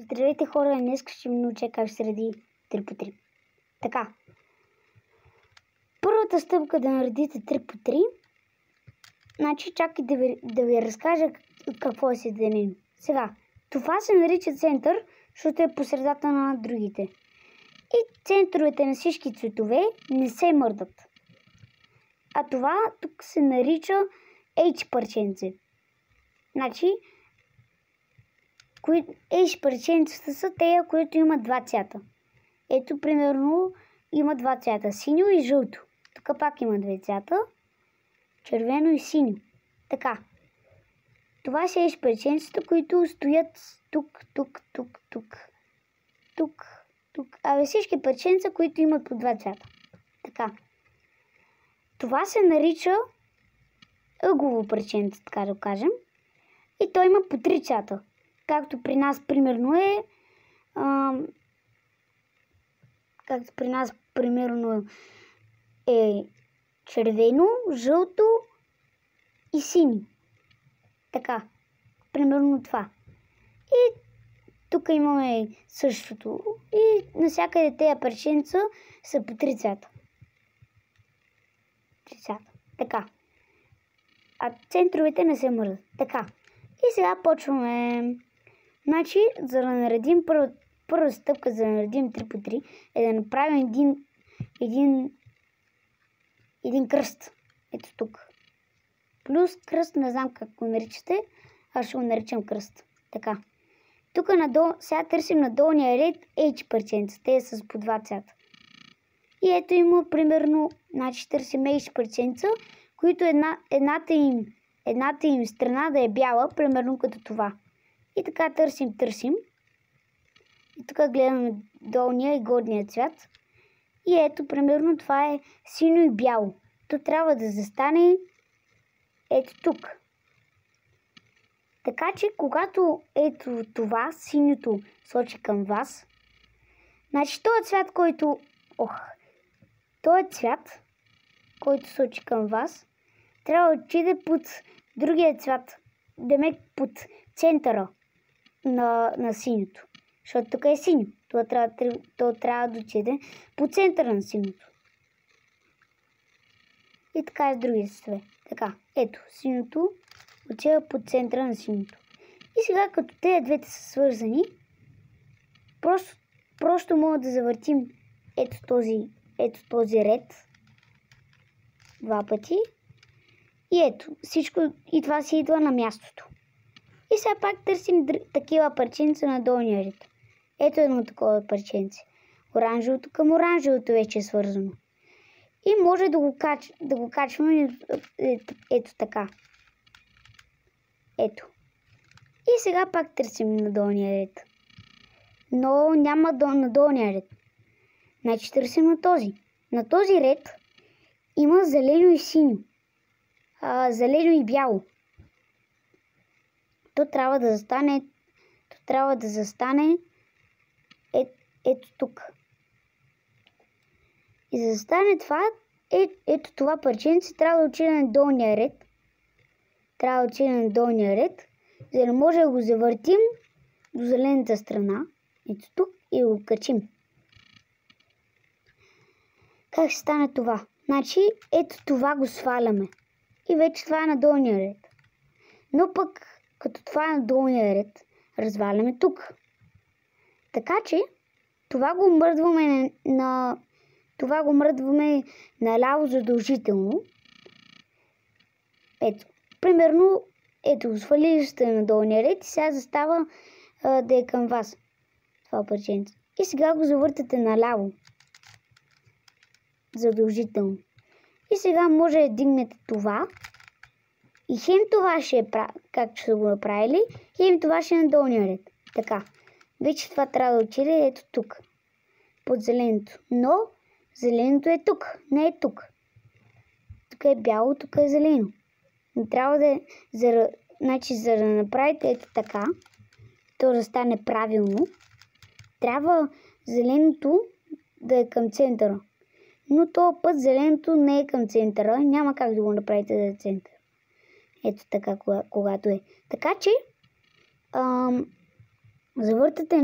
Здравейте хора, днес ще ми науча как ще се реди 3 по 3. Така. Първата стъпка да наредите 3 по 3. Значи чакай да ви разкажа какво е седенено. Сега, това се нарича център, защото е по средата на другите. И центровете на всички цветове не се мърдат. А това тук се нарича H парченце. Значи, H парченцата са тея, които имат два цвята. Ето, примерно, има два цвята. Синьо и жълто. Тук пак има две цвята. Червено и синьо. Така. Това са H парченцата, които стоят тук. Абе всички парченца, които имат по два цвята. Така. Това се нарича ъглово парченце, така да кажем. И той има по три цвята. Както при нас, примерно, е червено, жълто и синьо. Така. Примерно това. И тук имаме същото. И навсякъде тези парченца са по три цвята. Така. А центровете не се мърдат. Така. И сега почваме. Значи, за да наредим първа стъпка, за да наредим 3 по 3, е да направим един кръст. Ето тук. Плюс кръст, не знам как го наричате, аз ще го наричам кръст. Така. Тук надолу, сега търсим на долния ред H парченца. Те са с по два цвята. И ето има примерно, значи търсим H парченца, които едната им страна да е бяла, примерно като това. И така търсим. И тук гледаме долния и горния цвят. И ето, примерно, това е синьо и бяло. То трябва да застане ето тук. Така че, когато ето това, синьото сочи към вас, значи този цвят, който сочи към вас, трябва да отиде под другия цвят, демек под центъра на синьото. Защото тук е синьо. То трябва да отиде по центъра на синьото. И така е с другите цветове. Така, ето, синьото отива по центъра на синьото. И сега, като тези двете са свързани, просто мога да завъртим ето този ред два пъти. И ето, всичко, и това си идва на мястото. И сега пак търсим такива парченца на долния ред. Ето едно такова парченце. Оранжевото към оранжевото вече е свързано. И може да го качваме ето така. Ето. И сега пак търсим на долния ред. Но няма на долния ред. Значи търсим на този. На този ред има зелено и синьо. Зелено и бяло. То трябва да застане ето тук. И за да стане това, ето това парченце трябва да отиде на долния ред. За да може да го завъртим до зелената страна. Ето тук и го качим. Как ще стане това? Значи, ето това го сваляме. И вече това е на долния ред. Но пък, като това е на долния ред, разваляме тук. Така че, това го мръдваме наляво задължително. Ето, примерно, ето, свалили сте на долния ред и сега застава да е към вас. Това парченце. И сега го завъртате наляво. Задължително. И сега може да дигнете това. И хем това ще е както ще го направили, хем това ще е на долния ред. Така. Вече това трябва да отиде ето тук. Под зеленото. Но зеленото е тук. Не е тук. Тук е бяло, тук е зелено. Но трябва да е... Значи, за да направите ето така, то да стане правилно, трябва зеленото да е към центъра. Но този път зеленото не е към центъра. Няма как да го направите да е център. Ето така, когато е. Така че, завъртате